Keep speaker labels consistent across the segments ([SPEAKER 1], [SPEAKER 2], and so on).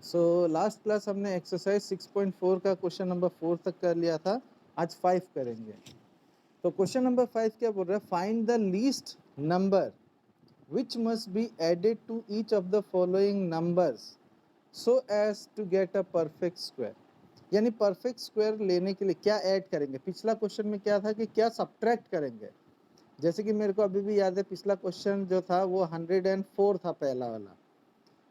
[SPEAKER 1] So last class हमने exercise 6.4 का question number 4 तक कर लिया था, आज 5 करेंगे। तो क्वेश्चन नंबर 5 क्या बोल रहा है, find the least number which must be added to each of the following numbers so as to get a perfect square. यानी परफेक्ट स्क्वायर लेने के लिए क्या ऐड करेंगे। पिछला क्वेश्चन में क्या था कि क्या सब्ट्रैक्ट करेंगे। जैसे कि मेरे को अभी भी याद है, पिछला क्वेश्चन जो था वो 104 था पहला वाला।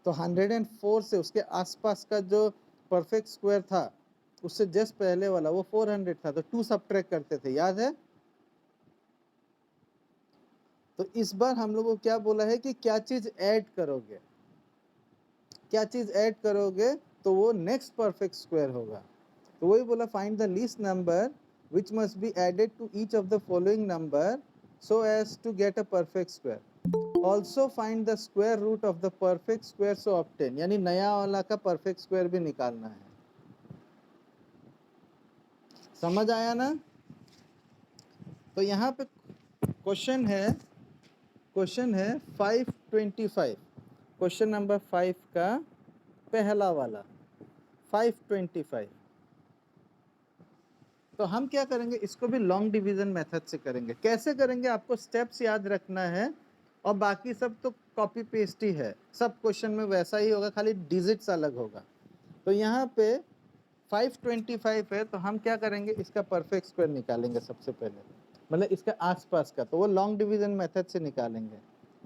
[SPEAKER 1] तो 104 से उसके आसपास का जो परफेक्ट स्क्वायर था उससे जस्ट पहले वाला वो 400 था, तो 2 सब्ट्रैक्ट करते थे, याद है। तो इस बार हम लोगों को क्या बोला है कि क्या चीज ऐड करोगे, क्या चीज ऐड करोगे तो वो नेक्स्ट परफेक्ट स्क्वायर होगा। तो वही बोला, find the least number which must be added to each of the following number so as to get a perfect square. Also find the square root of the perfect square so obtain, यानी नया वाला का perfect square भी निकालना है। समझ आया ना। तो यहाँ पे क्वेश्चन है 525, क्वेश्चन नंबर 5 का पहला वाला 525। तो हम क्या करेंगे, इसको भी लॉन्ग डिवीजन मेथड से करेंगे। कैसे करेंगे आपको स्टेप्स याद रखना है, और बाकी सब तो कॉपी पेस्ट ही है, सब क्वेश्चन में वैसा ही होगा, खाली डिजिट्स अलग होगा। तो यहाँ पे 525 है, तो हम क्या करेंगे, इसका परफेक्ट स्क्वायर निकालेंगे सबसे पहले, मतलब इसका आसपास का, तो वो लॉन्ग डिवीजन मेथड से निकालेंगे।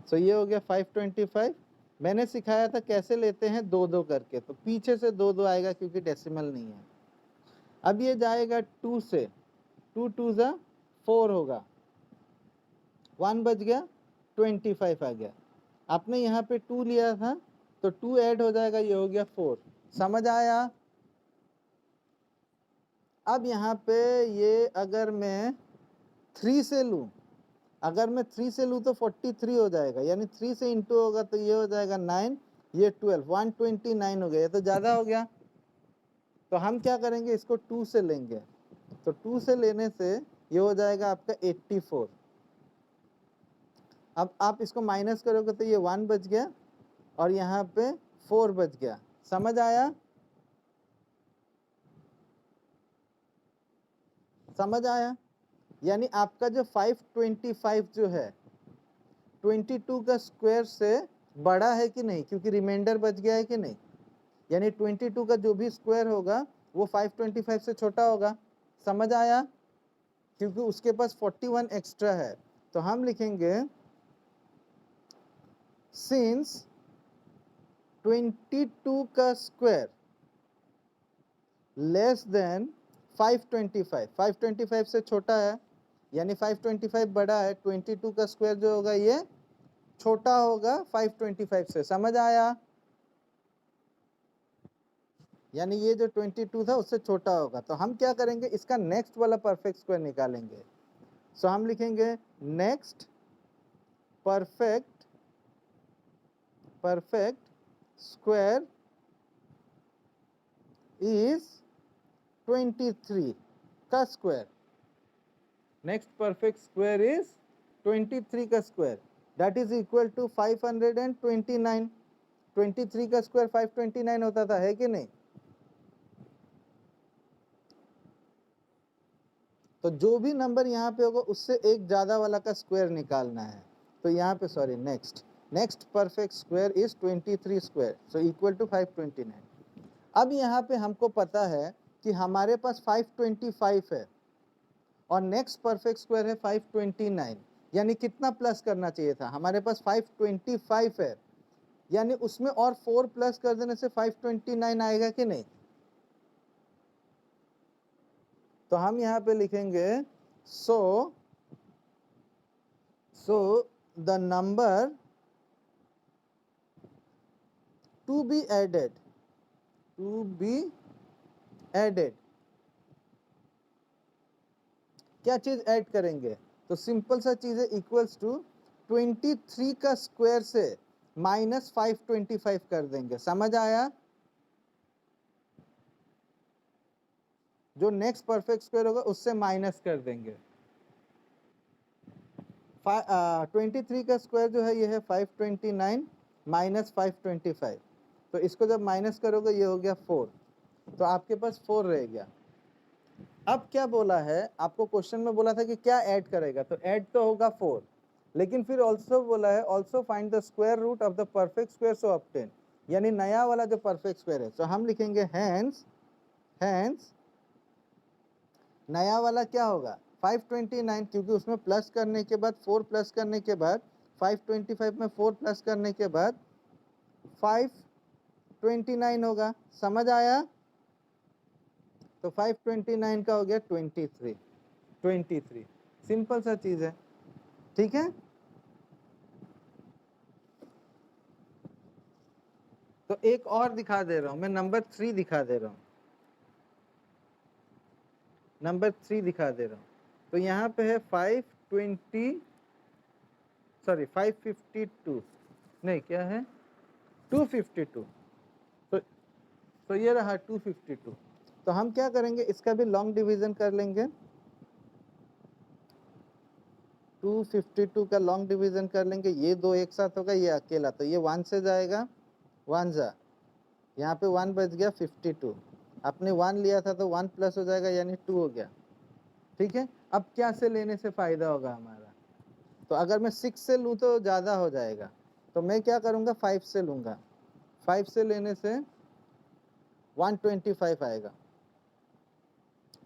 [SPEAKER 1] सो ये हो गया 525। मैंने सिखाया था कैसे लेते हैं, दो दो करके, तो पीछे से दो दो आएगा क्योंकि डेसिमल नहीं है। अब ये जाएगा 2 से, 2 2 जा 4 होगा, 1 बच गया, 25 आ गया। आपने यहाँ पे 2 लिया था तो 2 ऐड हो जाएगा, ये हो गया 4। समझ आया। अब यहाँ पे ये अगर मैं 3 से लूँ, अगर मैं 3 से लूँ तो 43 हो जाएगा, यानी 3 से इंटू होगा तो ये हो जाएगा 9, ये 12, 129 हो गया, ये तो ज़्यादा हो गया। तो हम क्या करेंगे, इसको 2 से लेंगे, तो 2 से लेने से ये हो जाएगा आपका 84। अब आप इसको माइनस करोगे तो ये 1 बच गया और यहाँ पे 4 बच गया। समझ आया, समझ आया। यानी आपका जो 525 जो है 22 का स्क्वायर से बड़ा है कि नहीं, क्योंकि रिमाइंडर बच गया है कि नहीं। यानी 22 का जो भी स्क्वायर होगा वो 525 से छोटा होगा। समझ आया, क्योंकि उसके पास 41 एक्स्ट्रा है। तो हम लिखेंगे सिंस 22 का स्क्वायर लेस देन 525, 525 से छोटा है, यानी 525 बड़ा है, 22 का स्क्वायर जो होगा ये छोटा होगा 525 से। समझ आया, यानी ये जो 22 था उससे छोटा होगा। तो हम क्या करेंगे, इसका नेक्स्ट वाला परफेक्ट स्क्वायर निकालेंगे। सो हम लिखेंगे नेक्स्ट परफेक्ट स्क्वायर इज 23 का square. Next perfect square is 23 का square, that is equal to 529। 23 का स्क्वायर 529 होता था, है कि नहीं। तो जो भी नंबर यहाँ पे होगा उससे एक ज़्यादा वाला का स्क्वायर निकालना है। तो यहाँ पे sorry, next perfect square is 23 square, so equal to 529। अब यहाँ पे हमको पता है कि हमारे पास 525 है और नेक्स्ट परफेक्ट स्क्वायर है 529, यानी कितना प्लस करना चाहिए था, हमारे पास 525 है, यानी उसमें और 4 प्लस कर देने से 529 आएगा कि नहीं। तो हम यहाँ पे लिखेंगे so the number to be added क्या चीज ऐड करेंगे, तो सिंपल सा चीज है, इक्वल्स टू 23 का स्क्वायर से माइनस 525 कर देंगे। समझ आया, जो नेक्स्ट परफेक्ट स्क्वायर होगा उससे माइनस कर देंगे। 23 का स्क्वायर जो है ये है 529 माइनस 525, तो इसको जब माइनस करोगे ये हो गया 4, तो आपके पास 4 रह गया। अब क्या बोला है आपको, क्वेश्चन में बोला था कि क्या ऐड करेगा, तो ऐड तो होगा 4, लेकिन फिर ऑल्सो बोला है also find the square root of the perfect square so obtain, यानी नया वाला जो परफेक्ट स्क्वायर है। तो हम लिखेंगे हैंस नया वाला क्या होगा 529, क्योंकि उसमें प्लस करने के बाद 4 प्लस करने के बाद 525 में 4 प्लस करने के बाद 529 होगा। समझ आया? तो 529 का हो गया 23। सिंपल सा चीज है, ठीक है। तो एक और दिखा दे रहा हूं मैं, नंबर 3 दिखा दे रहा हूं, नंबर 3 दिखा दे रहा हूं। तो यहाँ पे है 552, नहीं क्या है 252। तो ये रहा 252। तो हम क्या करेंगे, इसका भी लॉन्ग डिवीजन कर लेंगे। 252 का लॉन्ग डिवीजन कर लेंगे, ये दो एक साथ होगा, ये अकेला, तो ये 1 से जाएगा, 1 जा, यहाँ पे 1 बच गया 52। आपने 1 लिया था तो 1 प्लस हो जाएगा यानी 2 हो गया, ठीक है। अब क्या से लेने से फायदा होगा हमारा, तो अगर मैं 6 से लूँ तो ज़्यादा हो जाएगा, तो मैं क्या करूँगा 5 से लूँगा। 5 से लेने से 125 आएगा।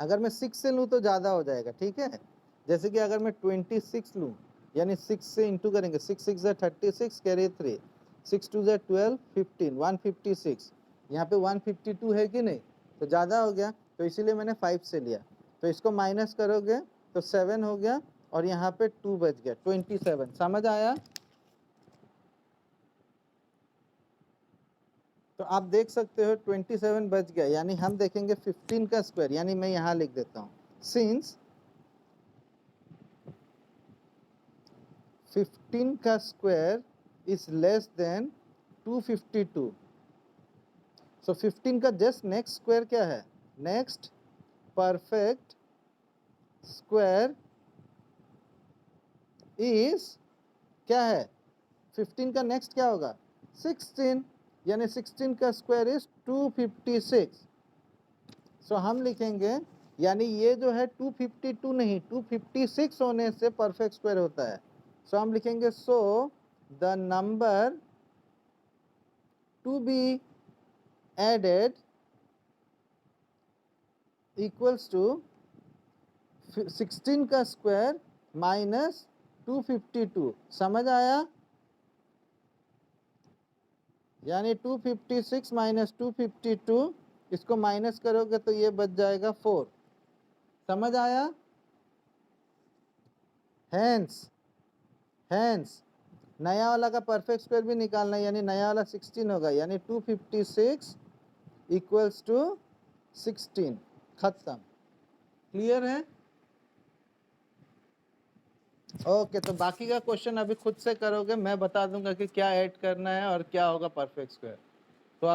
[SPEAKER 1] अगर मैं 6 से लूँ तो ज़्यादा हो जाएगा, ठीक है। जैसे कि अगर मैं 26 लूँ, यानी 6 से इंटू करेंगे, 6 6 जा 36 कैरी 3, 6 2 जा 12 15 156, यहाँ पे 152 है कि नहीं, तो ज़्यादा हो गया, तो इसीलिए मैंने 5 से लिया। तो इसको माइनस करोगे तो 7 हो गया, और यहाँ पे 2 बच गया 27। समझ आया? तो आप देख सकते हो 27 बच गया, यानी हम देखेंगे 15 का स्क्वायर, यानी मैं यहाँ लिख देता हूँ, सिंस 15 का स्क्वायर इज लेस देन 252, सो 15 का जस्ट नेक्स्ट स्क्वायर क्या है, नेक्स्ट परफेक्ट स्क्वायर इज क्या है, 15 का नेक्स्ट क्या होगा 16, यानी 16 का स्क्वायर इज 256। सो हम लिखेंगे, यानी ये जो है 252 नहीं 256 होने से परफेक्ट स्क्वायर होता है। सो हम लिखेंगे so the number to be added equals to 16 का स्क्वायर माइनस 252। समझ आया? यानी 256 माइनस 252, इसको माइनस करोगे तो ये बच जाएगा 4। समझ आया? हैंस नया वाला का परफेक्ट स्क्वायर भी निकालना है, यानी नया वाला 16 होगा, यानी 256 इक्वल्स टू 16। खत्म। क्लियर है? ओके, तो बाकी का क्वेश्चन अभी खुद से करोगे, मैं बता दूंगा कि क्या ऐड करना है और क्या होगा परफेक्ट स्क्वायर। तो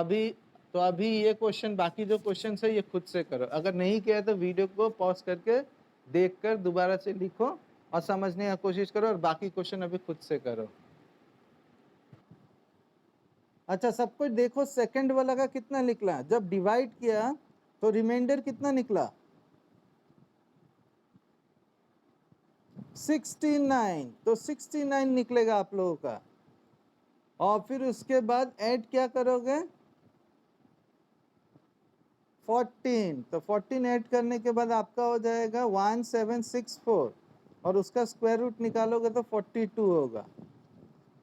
[SPEAKER 1] अभी ये क्वेश्चन, बाकी जो क्वेश्चन है ये खुद से करो। अगर नहीं किया तो वीडियो को पॉज करके देखकर दोबारा से लिखो और समझने की कोशिश करो, और बाकी क्वेश्चन अभी खुद से करो। अच्छा, सब कुछ देखो, सेकंड वाला का कितना निकला, जब डिवाइड किया तो रिमाइंडर कितना निकला 69, तो 69 निकलेगा आप लोगों का। और फिर उसके बाद ऐड क्या करोगे 14, तो 14 ऐड करने के बाद आपका हो जाएगा 1764, और उसका स्क्वायर रूट निकालोगे तो 42 होगा।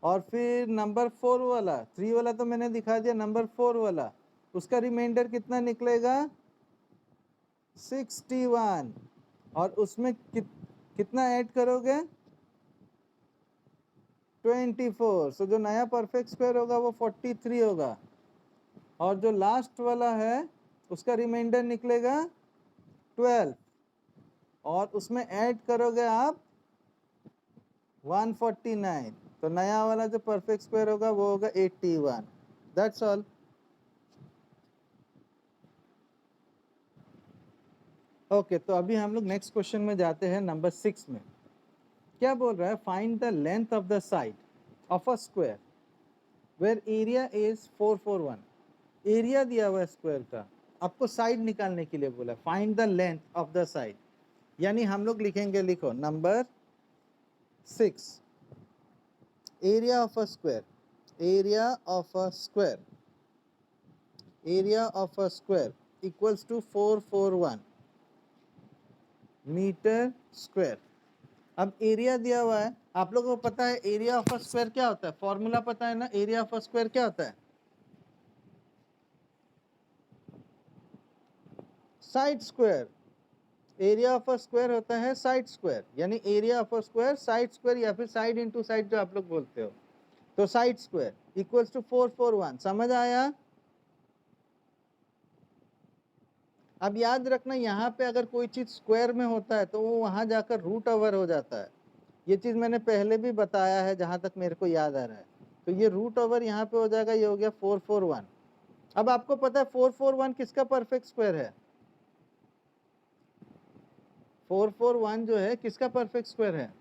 [SPEAKER 1] और फिर नंबर 4 वाला, 3 वाला तो मैंने दिखा दिया, नंबर 4 वाला उसका रिमाइंडर कितना निकलेगा 61, और उसमें कितना ऐड करोगे 24, सो जो नया परफेक्ट स्क्वायर होगा वो 43 होगा। और जो लास्ट वाला है उसका रिमाइंडर निकलेगा 12, और उसमें ऐड करोगे आप 149, तो नया वाला जो परफेक्ट स्क्वायर होगा वो होगा 81। That's all. ओके, तो अभी हम लोग नेक्स्ट क्वेश्चन में जाते हैं, नंबर 6 में। क्या बोल रहा है, find the length of the side of a square where area is 441। Area दिया हुआ है स्क्वायर का, आपको साइड निकालने के लिए बोला, find the length of the side. यानी हम लोग लिखेंगे, लिखो number 6, area of a square, area of a square, area of a square equals to 441 meter square. अब एरिया दिया हुआ है, आप लोगों को पता है एरिया ऑफ अ स्क्वायर क्या होता है, फॉर्मूला पता है ना, एरिया ऑफ अ स्क्वायर क्या होता है, side square. Area of a square होता है साइड स्क्वायर, यानी area of a square side square, या फिर साइड इनटू साइड जो आप लोग बोलते हो, तो साइड स्क्वायर इक्वल्स टू 441। समझ आया? अब याद रखना, यहाँ पे अगर कोई चीज स्क्वायर में होता है तो वो वहां जाकर रूट ओवर हो जाता है। ये चीज मैंने पहले भी बताया है जहां तक मेरे को याद आ रहा है। तो ये रूट ओवर यहाँ पे हो जाएगा, ये हो गया 441। अब आपको पता है 441 किसका परफेक्ट स्क्वायर है, 441 जो है किसका परफेक्ट स्क्वायर है,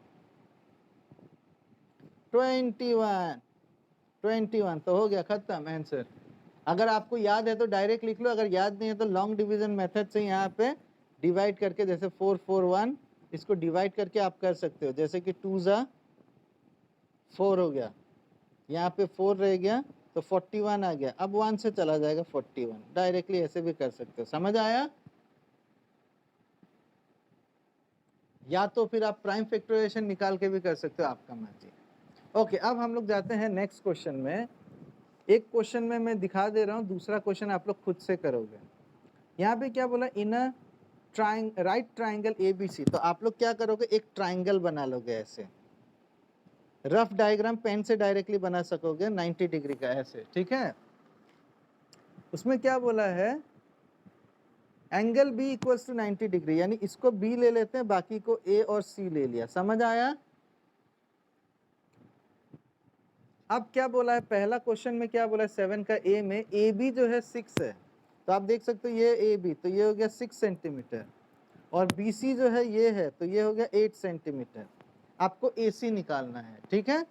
[SPEAKER 1] 21। 21 तो हो गया खत्म आंसर। अगर आपको याद है तो डायरेक्ट लिख लो, अगर याद नहीं है तो लॉन्ग डिवीजन मेथड से यहाँ पे डिवाइड करके, जैसे 441 इसको डिवाइड करके आप कर सकते हो, जैसे कि 2 जा 4 हो गया, यहाँ पे 4 रह गया तो 41 आ गया, अब 1 से चला जाएगा 41। डायरेक्टली ऐसे भी कर सकते हो। समझ आया? या तो फिर आप प्राइम फैक्टराइजेशन निकाल के भी कर सकते हो, आपका मर्जी। ओके, अब हम लोग जाते हैं नेक्स्ट क्वेश्चन में। एक क्वेश्चन में मैं दिखा दे रहा हूँ, दूसरा क्वेश्चन आप लोग खुद से करोगे। यहाँ पे क्या बोला, इन अ राइट ट्राइंगल एबीसी, तो आप लोग क्या करोगे, एक ट्राइंगल बना लोगे ऐसे, रफ डायग्राम पेन से डायरेक्टली बना सकोगे 90 डिग्री का ऐसे, ठीक है। उसमें क्या बोला है, angle B equals to 90 degree, यानी इसको बी ले लेते हैं, बाकी को ए और सी ले लिया। समझ आया? अब क्या बोला है, पहला क्वेश्चन में क्या बोला है, 7 का ए में ए बी जो है 6 है, तो आप देख सकते हो ये ए बी, तो ये हो गया 6 सेंटीमीटर, और बी सी जो है ये है, तो ये हो गया 8 सेंटीमीटर। आपको ए सी निकालना है, ठीक है।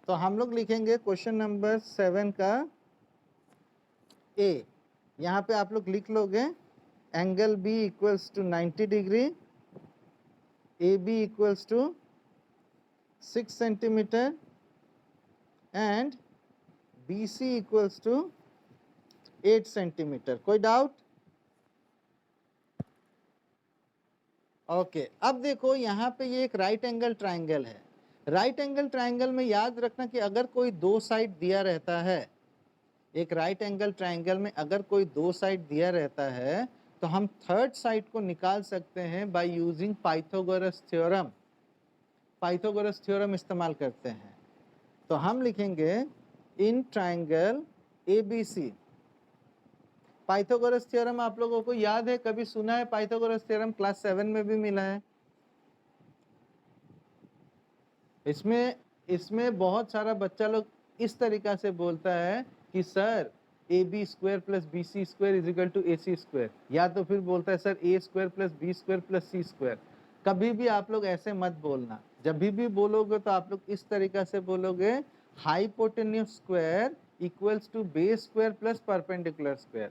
[SPEAKER 1] तो हम लोग लिखेंगे क्वेश्चन नंबर 7 का ए, यहाँ पे आप लोग लिख लोगे angle B equals to 90 degree, A B equals to 6 centimeter and B C equals to 8 centimeter. कोई डाउट? ओके, अब देखो यहाँ पे ये एक राइट एंगल ट्राइंगल है। राइट एंगल ट्राइंगल में याद रखना कि अगर कोई दो साइड दिया रहता है, एक राइट एंगल ट्राइंगल में अगर कोई दो साइड दिया रहता है, तो हम थर्ड साइड को निकाल सकते हैं by using Pythagoras theorem. Pythagoras theorem इस्तेमाल करते हैं। तो हम लिखेंगे in triangle ABC, Pythagoras theorem आप लोगों को याद है, कभी सुना है पाइथागोरस थ्योरम, क्लास 7 में भी मिला है। इसमें इसमें बहुत सारा बच्चा लोग इस तरीका से बोलता है कि sir A B square plus B C square is equal to A C square, या तो फिर बोलता है sir A square plus B square plus C square. कभी भी आप लोग ऐसे मत बोलना, जब भी बोलोगे तो आप लोग इस तरीका से बोलोगे, hypotenuse square equals to base square plus perpendicular square,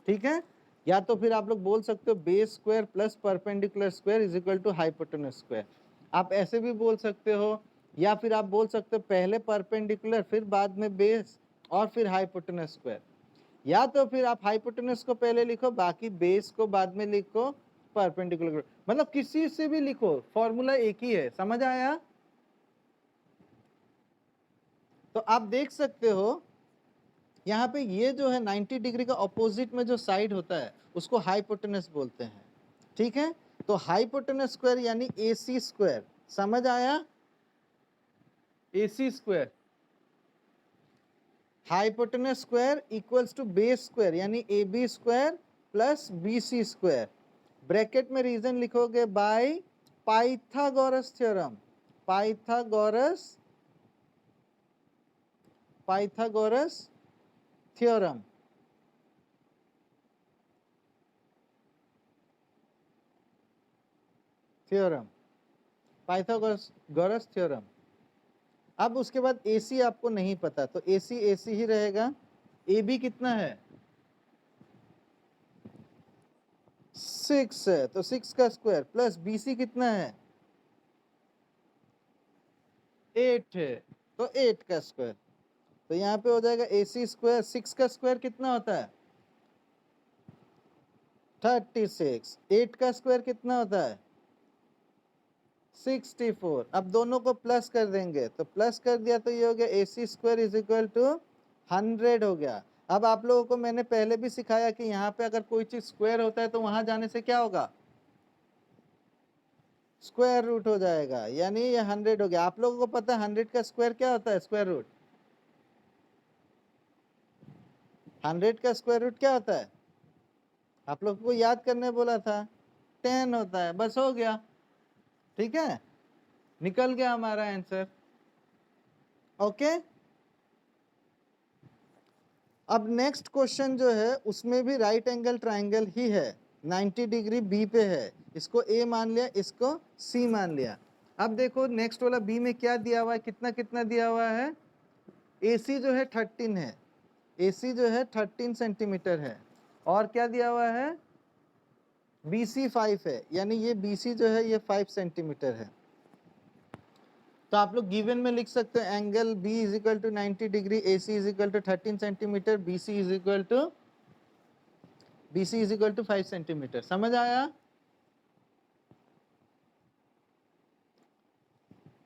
[SPEAKER 1] ठीक है। या तो फिर आप लोग बोल सकते हो base square plus perpendicular square is equal to hypotenuse square, आप ऐसे भी बोल सकते हो। या फिर आप बोल सकते हो पहले परपेंडिकुलर फिर बाद में बेस और फिर हाइपोटेन्यूस स्क्वायर, या तो फिर आप हाइपोटेन्यूस को पहले लिखो, बाकी बेस को बाद में लिखो, परपेंडिकुलर, मतलब किसी से भी लिखो, फॉर्मूला एक ही है। समझ आया? तो आप देख सकते हो यहाँ पे ये जो है 90 डिग्री का ऑपोजिट में जो साइड होता है उसको हाइपोटेनस बोलते हैं, ठीक है। तो हाइपोटेनस स्क्वायर यानी ए सी स्क्वायर। समझ आया? A C square, hypotenuse square equals to base square यानी A B square plus B C square, bracket में रीजन लिखोगे by Pythagoras theorem. Pythagoras Pythagoras theorem, theorem, Pythagoras theorem. अब उसके बाद AC आपको नहीं पता, तो AC AC ही रहेगा। AB कितना है 6 है, तो 6 का स्क्वायर प्लस BC कितना है 8 है, तो 8 का स्क्वायर। तो यहाँ पे हो जाएगा AC स्क्वायर, 6 का स्क्वायर कितना होता है 36, 8 का स्क्वायर कितना होता है 64। अब दोनों को प्लस कर देंगे, तो प्लस कर दिया तो ये हो गया AC square is equal to 100 हो गया। अब आप लोगों को मैंने पहले भी सिखाया कि यहाँ पे अगर कोई चीज स्क्वायर होता है तो वहां जाने से क्या होगा स्क्वायर रूट हो जाएगा, यानी ये 100 हो गया। आप लोगों को पता है 100 का स्क्वायर क्या होता है, स्क्वायर रूट 100 का स्क्वायर रूट क्या होता है, आप लोगों को याद करने बोला था 10 होता है, बस हो गया। ठीक है, निकल गया हमारा आंसर। ओके, अब नेक्स्ट क्वेश्चन जो है उसमें भी राइट एंगल ट्राइंगल ही है, 90 डिग्री बी पे है, इसको ए मान लिया, इसको सी मान लिया। अब देखो नेक्स्ट वाला बी में क्या दिया हुआ है, कितना कितना दिया हुआ है, AC जो है 13 है, AC जो है 13 सेंटीमीटर है, और क्या दिया हुआ है BC 5 है, यानी ये BC जो है ये 5 सेंटीमीटर है। तो आप लोग गिवन में लिख सकते हैं angle B is equal to 90 degree, AC is equal to 13 centimeter, BC is equal to 5 centimeter. समझ आया,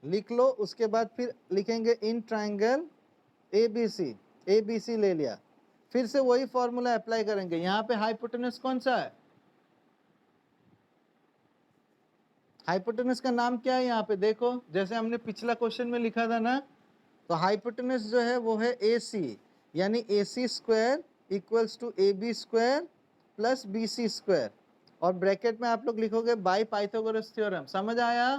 [SPEAKER 1] लिख लो। उसके बाद फिर लिखेंगे इन ट्राइंगल ABC ले लिया, फिर से वही फॉर्मूला अप्लाई करेंगे। यहाँ पे हाइपोटेनस कौन सा है, हाइपोटेनस का नाम क्या है यहाँ पे देखो, जैसे हमने पिछला क्वेश्चन में लिखा था ना, तो हाइपोटेनस जो है वो है AC, यानी AC square equals to AB square plus BC square, और ब्रैकेट में आप लोग लिखोगे बाय पाइथागोरस थ्योरम। समझ आया,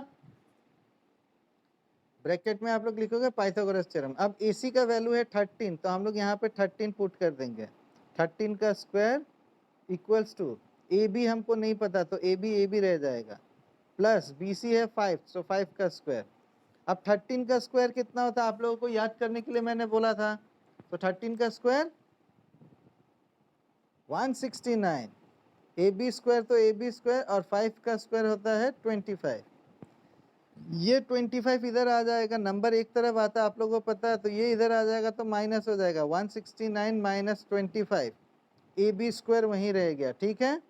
[SPEAKER 1] ब्रैकेट में आप लोग लिखोगे पाइथागोरस थ्योरम। अब AC का वैल्यू है 13, तो हम लोग यहाँ पे 13 पुट कर देंगे, 13 का स्क्वायर इक्वल्स टू AB हमको नहीं पता तो AB रह जाएगा, प्लस BC है 5, सो 5 का स्क्वायर। अब 13 का स्क्वायर कितना होता है आप लोगों को याद करने के लिए मैंने बोला था, तो 13 का स्क्वायर 169, AB स्क्वायर तो AB स्क्वायर, और 5 का स्क्वायर होता है 25। ये 25 इधर आ जाएगा, नंबर एक तरफ आता है आप लोगों को पता है, तो ये इधर आ जाएगा तो माइनस हो जाएगा, 169 माइनस 25, AB स्क्वायर वहीं रह गया। ठीक है,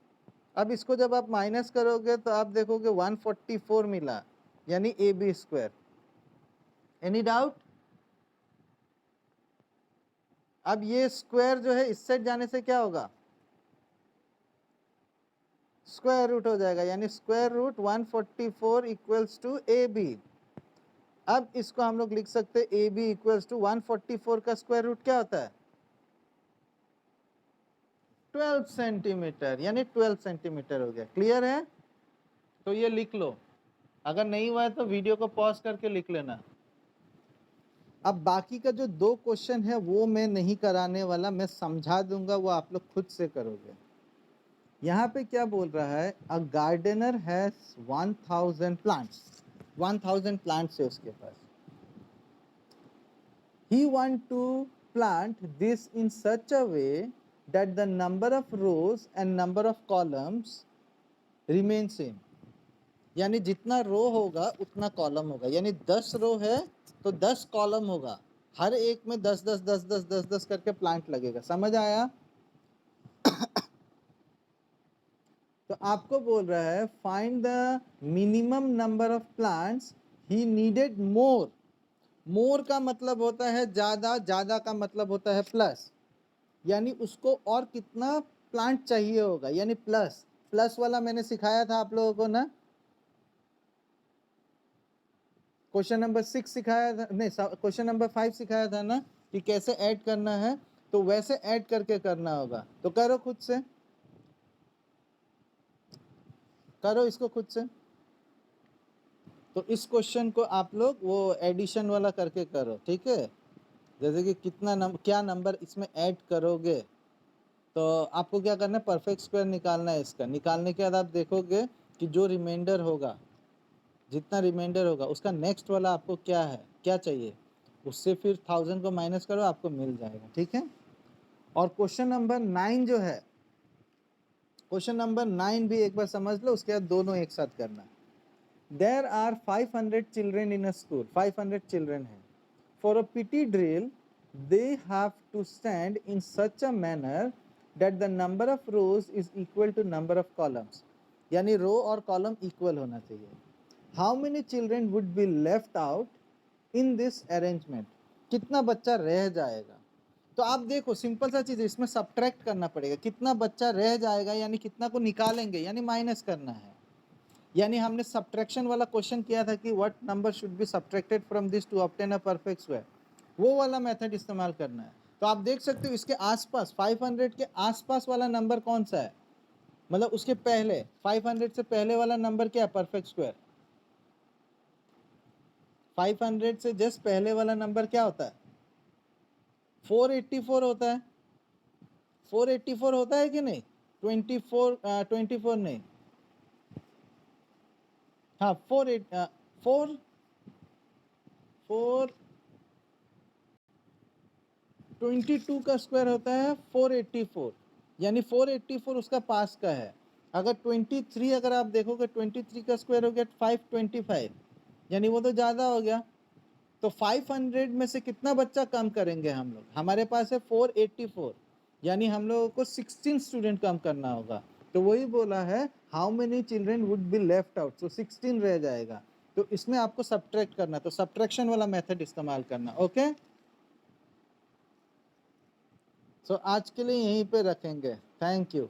[SPEAKER 1] अब इसको जब आप माइनस करोगे तो आप देखोगे 144 मिला, यानी AB स्क्वायर। Any doubt? अब ये स्क्वायर जो है इस साइड जाने से क्या होगा स्क्वायर रूट हो जाएगा, यानी square root 144 equals to AB। अब इसको हम लोग लिख सकते हैं AB इक्वल्स टू 144 का स्क्वायर रूट क्या होता है 12 सेंटीमीटर, यानी 12 सेंटीमीटर हो गया। क्लियर है, तो ये लिख लो, अगर नहीं हुआ है तो वीडियो को पॉज करके लिख लेना। अब बाकी का जो 2 क्वेश्चन है वो मैं नहीं कराने वाला, मैं समझा दूंगा, वो आप लोग खुद से करोगे। यहाँ पे क्या बोल रहा है, a gardener has 1000 plants, 1000 plants है उसके पास। He want to plant this in such a way that the number of rows and number of columns remain same, यानी जितना रो होगा उतना कॉलम होगा, यानी 10 रो है तो 10 कॉलम होगा, हर एक में 10 10 10 10 10 10 करके प्लांट लगेगा। समझ आया? तो आपको बोल रहा है find the minimum number of plants he needed more. More का मतलब होता है ज्यादा, ज्यादा का मतलब होता है प्लस, यानी उसको और कितना प्लांट चाहिए होगा, यानी प्लस। प्लस वाला मैंने सिखाया था आप लोगों को ना, क्वेश्चन नंबर 6 सिखाया था, नहीं क्वेश्चन नंबर 5 सिखाया था ना कि कैसे ऐड करना है, तो वैसे ऐड करके करना होगा। तो करो खुद से, करो इसको खुद से। तो इस क्वेश्चन को आप लोग वो एडिशन वाला करके करो, ठीक है, जैसे कि कितना क्या नंबर इसमें ऐड करोगे। तो आपको क्या करना है, परफेक्ट स्क्वायर निकालना है। इसका निकालने के बाद आप देखोगे कि जो रिमाइंडर होगा, जितना रिमाइंडर होगा उसका नेक्स्ट वाला आपको क्या है, क्या चाहिए, उससे फिर 1000 को माइनस करो, आपको मिल जाएगा, ठीक है। और क्वेश्चन नंबर 9 जो है, क्वेश्चन नंबर 9 भी एक बार समझ लो, उसके बाद दोनों एक साथ करना। There are 500 children in a school. 500 children हैं. For a PT drill, they have to stand in such a manner that the number of rows is equal to number of columns. यानी रो और कॉलम इक्वल होना चाहिए. How many children would be left out in this arrangement? कितना बच्चा रह जाएगा? तो आप देखो, सिंपल सा चीज है, इसमें सब्ट्रैक्ट करना पड़ेगा. कितना बच्चा रह जाएगा यानी कितना को निकालेंगे, यानी माइनस करना है. यानी हमने सब्ट्रैक्शन वाला क्वेश्चन किया था कि what number should be subtracted from this to obtain a perfect square, वो वाला मेथड इस्तेमाल करना है. तो आप देख सकते हो इसके आसपास 500 के आसपास वाला नंबर कौन सा है, मतलब उसके पहले 500 से पहले वाला नंबर क्या है, परफेक्ट स्क्वायर. 500 से जस्ट पहले वाला नंबर क्या होता है, 484 होता है. 484 होता है कि नहीं, 24 नहीं, हाँ 422 का स्क्वायर होता है 484, यानी 484 उसका पास का है. अगर 23 अगर आप देखोगे 23 का स्क्वायर हो गया 525, यानी वो तो ज़्यादा हो गया. तो 500 में से कितना बच्चा कम करेंगे हम लोग, हमारे पास है 484, यानी हम लोगों को 16 स्टूडेंट कम करना होगा. तो वही बोला है how many children would be left out, so 16 रह जाएगा. तो इसमें आपको सब्ट्रैक्ट करना, तो सब्ट्रैक्शन वाला मेथड इस्तेमाल करना. ओके, सो आज के लिए यहीं पे रखेंगे. Thank you.